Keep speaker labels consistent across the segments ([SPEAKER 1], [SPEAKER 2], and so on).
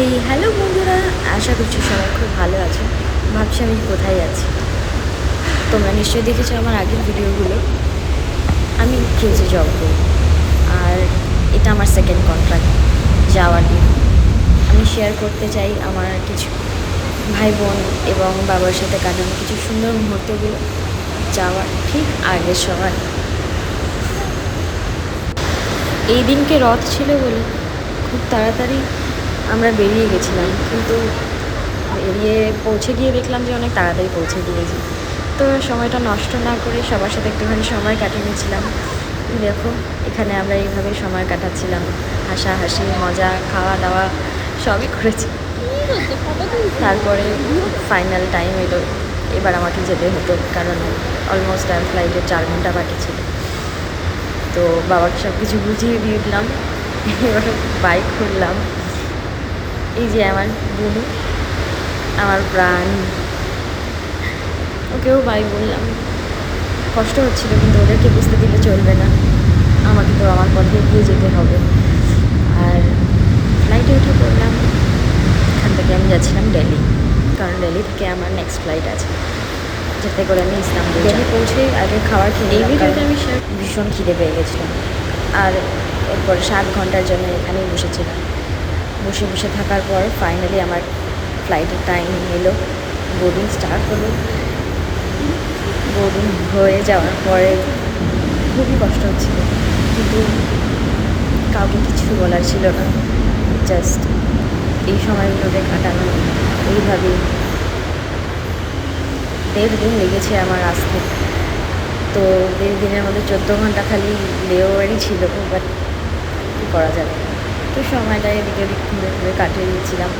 [SPEAKER 1] এই হ্যালো বন্ধুরা, আশা করছি সবাই খুব ভালো আছো। ভাবছি আমি কোথায় আছি। তোমরা নিশ্চয়ই দেখেছো আমার আগের ভিডিওগুলো। আমি কেজে জব করি, আর এটা আমার সেকেন্ড কন্ট্রাক্ট যাওয়ার দিন। আমি শেয়ার করতে চাই আমার কিছু ভাই বোন এবং বাবার সাথে কাটানো কিছু সুন্দর মুহূর্তগুলো যাওয়ার ঠিক আগের সময়। এই দিনকে রথ ছিল বলে খুব তাড়াতাড়ি আমরা বেরিয়ে গেছিলাম, কিন্তু বেরিয়ে পৌঁছে গিয়ে দেখলাম যে অনেক তাড়াতাড়ি পৌঁছে গিয়েছি। তো সময়টা নষ্ট না করে সবার সাথে একটুখানি সময় কাটিয়ে নিয়েছিলাম। দেখো, এখানে আমরা এইভাবে সময় কাটাচ্ছিলাম, হাসাহাসি, মজা, খাওয়া দাওয়া সবই করেছি। তারপরে ফাইনাল টাইম এলো, এবার আমাকে যেতে হতো, কারণ অলমোস্ট ফ্লাইটের 4 ঘন্টা বাকি ছিল। তো বাবাকে সব কিছু বুঝিয়ে দিয়ে দিলাম, এবার বাইক খুললাম। এই যে আমার বুনু, আমার প্রাণ, ওকেও বাই বললাম। কষ্ট হচ্ছিল, কিন্তু ওদেরকে বুঝতে দিলে চলবে না, আমাকে তো আমার পথে এগিয়ে যেতে হবে। আর ফ্লাইটে উঠে পড়লাম। এখান থেকে আমি যাচ্ছিলাম দিল্লি, কারণ দিল্লি থেকে আমার নেক্সট ফ্লাইট আছে, যাতে করে আমি ইস্তাম্বুল দিল্লি পৌঁছে আগে খাবার খেয়ে এই ভিডিওতে আমি ভীষণ খিদে পেয়ে গেছিলাম। আর এরপরে 7 ঘন্টার জন্য এখানেই বসেছিলাম। বসে বসে থাকার পর ফাইনালি আমার ফ্লাইটের টাইম এলো, বোর্ডিং স্টার্ট হলো। বোর্ডিং হয়ে যাওয়ার পরে খুবই কষ্ট হচ্ছিল, কিন্তু কাউকে কিছু বলার ছিল না। জাস্ট এই সময়গুলোতে কাটানো এইভাবেই। 1.5 দিন লেগেছে আমার আসতে। তো 1.5 দিনের মধ্যে 14 ঘন্টা খালি লেওভারই ছিল, বাট কী করা যাবে। তো সময়টা এদিকে ওদিক ঘুরে ঘুরে কাটিয়ে দিয়েছিলাম।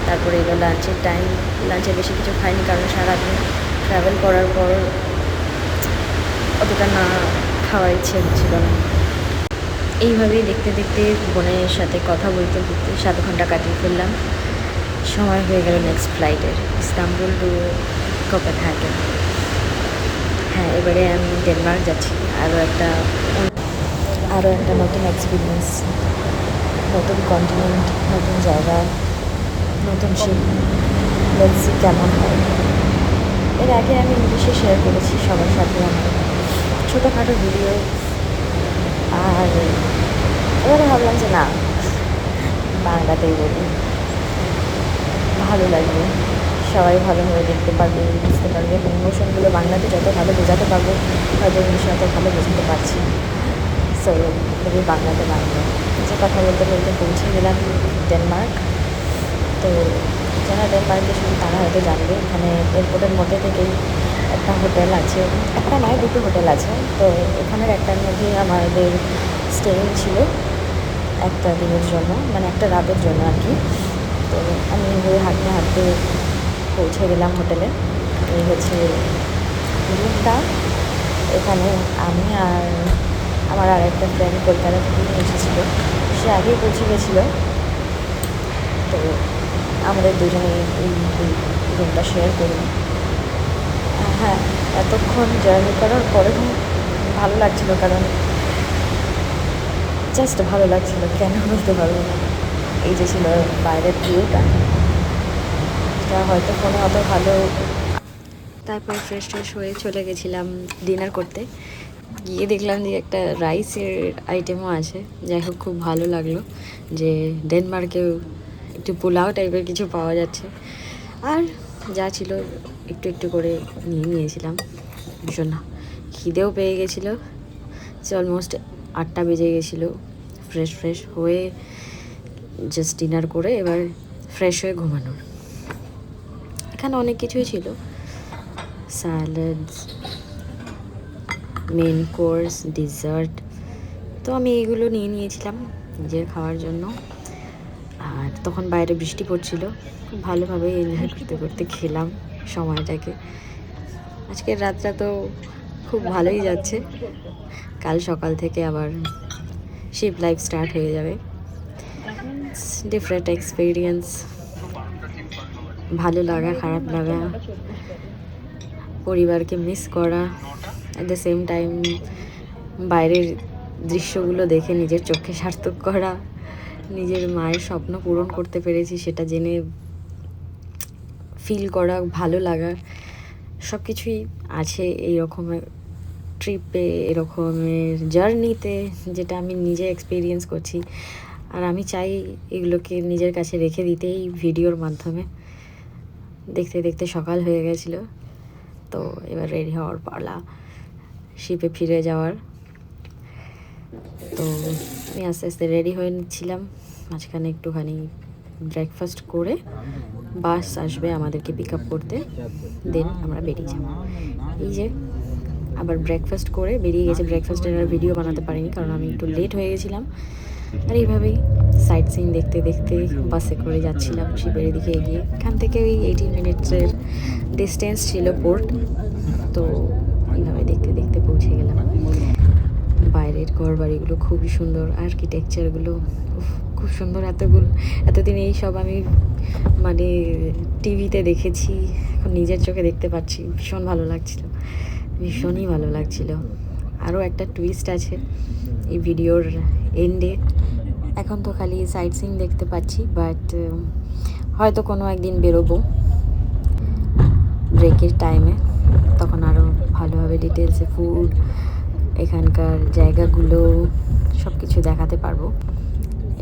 [SPEAKER 1] তারপরে এলো লাঞ্চের টাইম। লাঞ্চে বেশি কিছু খাইনি, কারণ সারাদিন ট্রাভেল করার পর অতটা না খাওয়ার ইচ্ছে হচ্ছিল না। এইভাবেই দেখতে দেখতে বোনের সাথে কথা বলতে বলতে 7 ঘন্টা কাটিয়ে ফেললাম। সময় হয়ে গেল নেক্সট ফ্লাইটের, ইস্তাম্বুল টু কোপেনহেগেন। হ্যাঁ, এবারে আমি ডেনমার্ক যাচ্ছি। আরও একটা নতুন এক্সপিরিয়েন্স, নতুন কন্টিনেন্ট, নতুন জায়গা, নতুন শিপ। লেটস সি কেমন হয়। এর আগে আমি ইংলিশে শেয়ার করেছি সবার সাথে আমার ছোটোখাটো ভিডিও, আর এবারে ভাবলাম যে না, বাংলাতেই বলি, ভালো লাগবে, সবাই ভালোভাবে দেখতে পারবে, বুঝতে পারবে। এবং ইমোশনগুলো বাংলাতে যত ভালো বোঝাতে পারবো, হয়তো ইংলিশে অত ভালো বোঝাতে পারছি। সো খুবই বাংলাতে বাংলা যে কথা বলতে বলতে পৌঁছে গেলাম ডেনমার্ক। তো যারা ডেনমার্কে শুধু তারা হয়তো জানবে, এখানে এয়ারপোর্টের মধ্যে থেকেই একটা হোটেল আছে, একটা নয় 2টো হোটেল আছে। তো এখানের একটার মধ্যে আমাদের স্টে ছিল একটা দিনের জন্য, মানে একটা রাতের জন্য আর কি। তো আমি হাঁটতে হাঁটতে পৌঁছে গেলাম হোটেলে। এই হচ্ছে রুমটা। এখানে আমি আর আমার আর একটা ফ্রেন্ড কলকাতা থেকে এসেছিলো, সে আগেই পৌঁছে গেছিলো। তো আমাদের দুজনে এই রুমটা শেয়ার করি। হ্যাঁ, এতক্ষণ জার্নি করার পরেও ভালো লাগছিলো, কারণ জাস্ট ভালো লাগছিলো, কেন বলতে পারবো না। এই যে ছিল বাইরের ভিউটা, এটা হয়তো ফোনে অত ভালো। তারপর ফ্রেশ হয়ে চলে গেছিলাম ডিনার করতে। গিয়ে দেখলাম যে একটা রাইসের আইটেমও আছে। যাই হোক, খুব ভালো লাগলো যে ডেনমার্কেও একটু পোলাও টাইপের কিছু পাওয়া যাচ্ছে। আর যা ছিল একটু একটু করে নিয়েছিলাম। ভীষণ খিদেও পেয়ে গেছিলো, সে অলমোস্ট 8টা বেজে গেছিলো। ফ্রেশ হয়ে জাস্ট ডিনার করে এবার ফ্রেশ হয়ে ঘুমানোর। এখানে অনেক কিছুই ছিল, স্যালাডস, মেন কোর্স, ডিজার্ট। তো আমি এইগুলো নিয়েছিলাম নিজের খাওয়ার জন্য। আর তখন বাইরে বৃষ্টি পড়ছিল, খুব ভালোভাবে এনজয় করতে করতে খেলাম সময়টাকে। আজকের রাতটা তো খুব ভালোই যাচ্ছে, কাল সকাল থেকে আবার শিপ লাইফ স্টার্ট হয়ে যাবে। ডিফারেন্ট এক্সপিরিয়েন্স, ভালো লাগা, খারাপ লাগা, পরিবারকে মিস করা, অ্যাট দ্য সেম টাইম বাইরের দৃশ্যগুলো দেখে নিজের চোখে সার্থক করা, নিজের মায়ের স্বপ্ন পূরণ করতে পেরেছি সেটা জেনে ফিল করা, ভালো লাগা সব কিছুই আছে এই রকমের ট্রিপে, এরকমের জার্নিতে, যেটা আমি নিজে এক্সপিরিয়েন্স করছি। আর আমি চাই এগুলোকে নিজের কাছে রেখে দিতে এই ভিডিওর মাধ্যমে। দেখতে দেখতে সকাল হয়ে গেছিলো, তো এবার রেডি হওয়ার পালা শিপে ফিরে যাওয়ার। তো আমি আস্তে আস্তে রেডি হয়ে নিচ্ছিলাম, মাঝখানে একটুখানি ব্রেকফাস্ট করে বাস আসবে আমাদেরকে পিক আপ করতে, দেন আমরা বেরিয়ে যাব। এই যে আবার ব্রেকফাস্ট করে বেরিয়ে গেছে। ব্রেকফাস্টের আর ভিডিও বানাতে পারিনি কারণ আমি একটু লেট হয়ে গেছিলাম। আর এইভাবেই সাইট সিন দেখতে দেখতে বাসে করে যাচ্ছিলাম শিপের দিকে এগিয়ে। এখান থেকে ওই 18 মিনিটসের ডিস্টেন্স ছিল পোর্ট। তো এইভাবে দেখতে দেখতে পৌঁছে গেলাম। বাইরের ঘর বাড়িগুলো খুবই সুন্দর, আর্কিটেকচারগুলো খুব সুন্দর। এতদিন এই সব আমি মানে টিভিতে দেখেছি, এখন নিজের চোখে দেখতে পাচ্ছি। ভীষণ ভালো লাগছিল, ভীষণই ভালো লাগছিল। আরও একটা টুইস্ট আছে এই ভিডিওর এন্ডে। এখন তো খালি সাইট সিন দেখতে পাচ্ছি, বাট হয়তো কোনো একদিন বেরোবো ব্রেকের টাইমে, তখন আরও ভালোভাবে ডিটেলসে ফুড, এখানকার জায়গাগুলো সব কিছু দেখাতে পারবো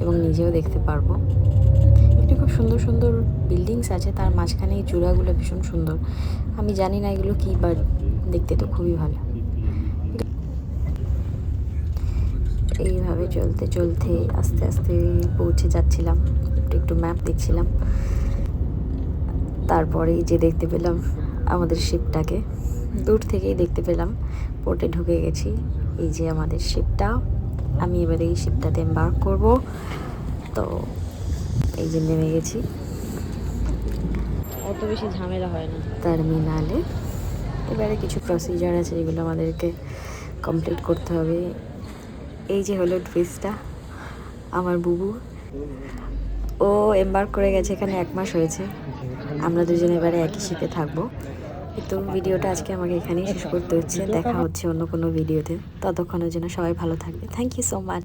[SPEAKER 1] এবং নিজেও দেখতে পারবো। এটা খুব সুন্দর সুন্দর বিল্ডিংস আছে, তার মাঝখানে এই চূড়াগুলো ভীষণ সুন্দর। আমি জানি না এগুলো কী, বাট দেখতে তো খুবই ভালো। এইভাবে চলতে চলতে আস্তে আস্তে পৌঁছে যাচ্ছিলাম। একটু ম্যাপ দেখছিলাম, তারপরেই যে দেখতে পেলাম আমাদের শিপটাকে, দূর থেকেই দেখতে পেলাম। পোর্টে ঢুকে গেছি, এই যে আমাদের শিপটা। আমি এবারে এই শিপটাতে এম্বার্ক করব। তো এই যে নেমে গেছি,
[SPEAKER 2] অত বেশি ঝামেলা হয় না
[SPEAKER 1] টার্মিনালে। এবারে কিছু প্রসিজার আছে যেগুলো আমাদেরকে কমপ্লিট করতে হবে। এই যে হলো ড্রেসটা, আমার বুবু, ও এম্বার্ক করে গেছে এখানে 1 মাস হয়েছে। আমরা দুজনে এবারে একই শিপে থাকবো। তো ভিডিওটা আজকে আমাকে এখানেই শেষ করতে হচ্ছে। দেখা হচ্ছে অন্য কোনো ভিডিওতে, ততক্ষণের জন্য সবাই ভালো থাকবে। Thank you so much.